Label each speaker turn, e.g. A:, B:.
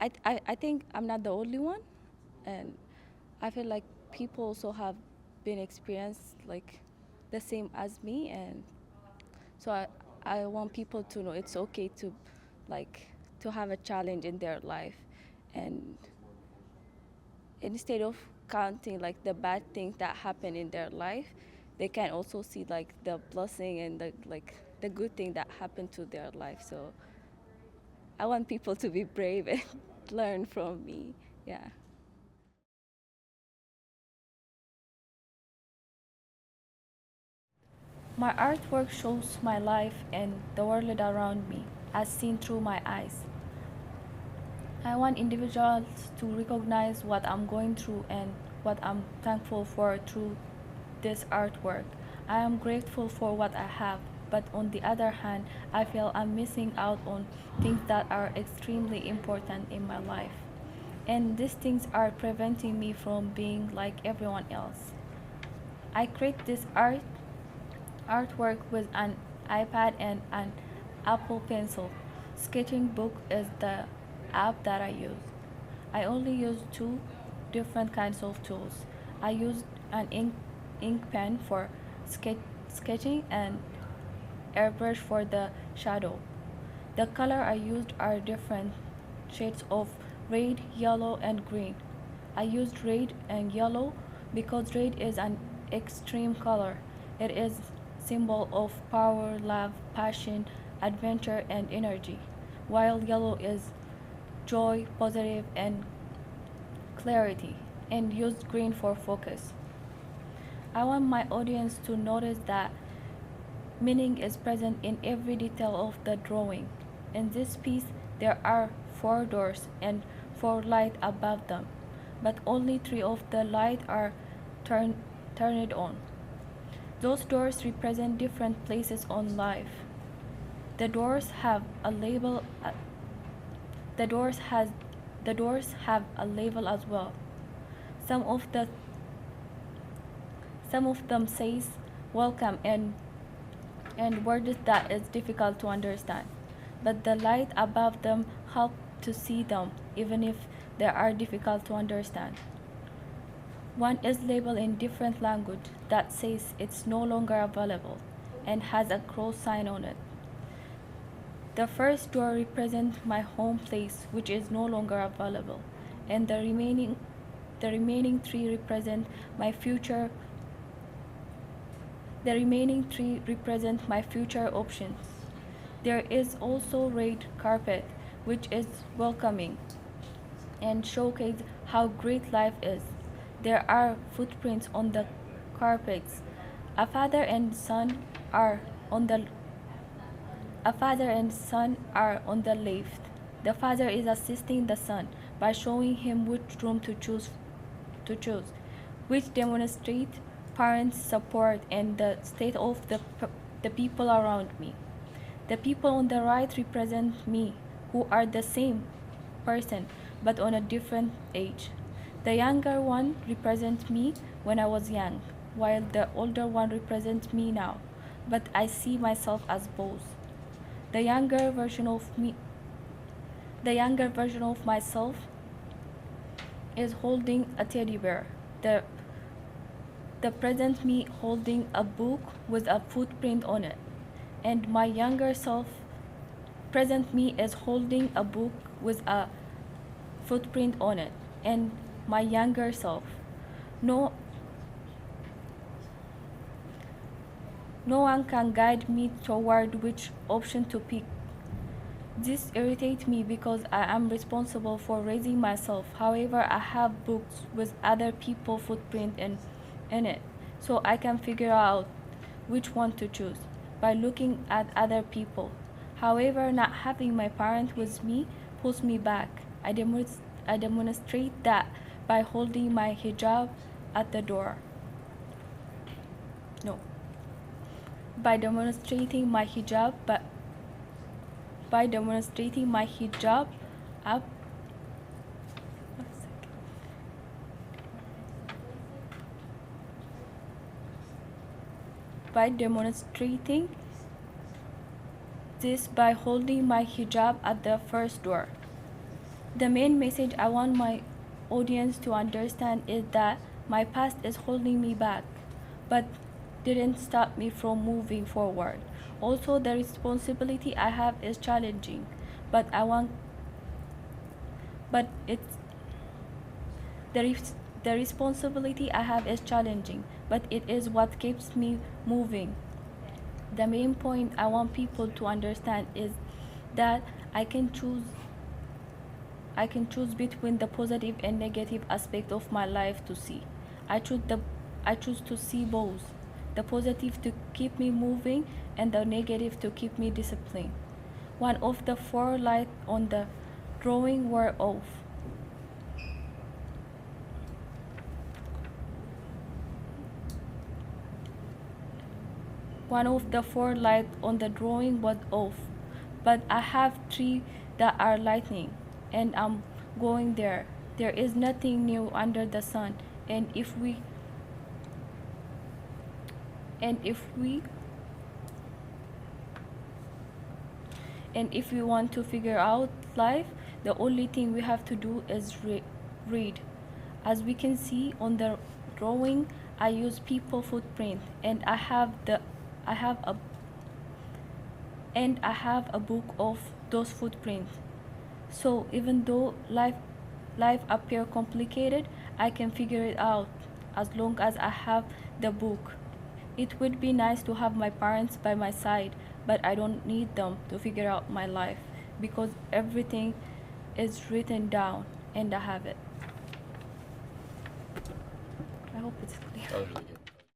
A: I think I'm not the only one, and I feel like people also have been experienced like the same as me, and so I want people to know it's okay to like to have a challenge in their life, and instead of counting like the bad things that happen in their life, they can also see like the blessing and the like the good thing that happened to their life. So I want people to be brave and learn from me. Yeah. My artwork shows my life and the world around me as seen through my eyes. I want individuals to recognize what I'm going through and what I'm thankful for through this artwork. I am grateful for what I have, but on the other hand, I feel I'm missing out on things that are extremely important in my life. And these things are preventing me from being like everyone else. I create this artwork with an iPad and an Apple Pencil. Sketching book is the app that I use. I only use two different kinds of tools. I use an ink pen for sketching and airbrush for the shadow. The color I used are different shades of red, yellow, and green. I used red and yellow because red is an extreme color. It is symbol of power, love, passion, adventure, and energy, while yellow is joy, positive, and clarity, and used green for focus. I want my audience to notice that meaning is present in every detail of the drawing. In this piece, there are 4 doors and 4 lights above them, but only 3 of the lights are turn, turned on. Those doors represent different places on life. The doors have a label. The doors has the doors have a label as well. Some of the some of them says welcome and words that is difficult to understand. But the light above them help to see them even if they are difficult to understand. One is labeled in different language that says it's no longer available and has a cross sign on it. The first door represents my home place which is no longer available, and the remaining 3 represent my future. The remaining 3 represent my future options. There is also red carpet, which is welcoming and showcase how great life is. There are footprints on the carpets. A father and son are on the a father and son are on the left. The father is assisting the son by showing him which room to choose, which demonstrate parents' support and the state of the people around me. The people on the right represent me, who are the same person but on a different age. The younger one represents me when I was young, while the older one represents me now, but I see myself as both. The younger version of me, the younger version of myself is holding a teddy bear. The present me holding a book with a footprint on it, and my younger self present me is holding a book with a footprint on it, and my younger self. No, no one can guide me toward which option to pick. This irritates me because I am responsible for raising myself. However, I have books with other people's footprint in it, so I can figure out which one to choose by looking at other people. However, not having my parent with me pulls me back. I demonstrate that by holding my hijab at the door. No, by demonstrating my hijab, but by demonstrating my hijab up. By demonstrating this by holding my hijab at the first door. The main message I want my audience to understand is that my past is holding me back, but didn't stop me from moving forward. Also, the responsibility I have is challenging, but I want, but it's the the responsibility I have is challenging, but it is what keeps me moving. The main point I want people to understand is that I can choose I can choose between the positive and negative aspect of my life to see. I choose the I choose to see both. The positive to keep me moving and the negative to keep me disciplined. One of the four lights on the drawing were off. One of the four lights on the drawing was off, but I have three that are lightning, and I'm going there. There is nothing new under the sun, and and if we if we want to figure out life, the only thing we have to do is read. As we can see on the drawing, I use people footprint, and I have a I have a book of those footprints. So even though life appear complicated, I can figure it out as long as I have the book. It would be nice to have my parents by my side, but I don't need them to figure out my life because everything is written down and I have it. I hope it's clear.
B: That was really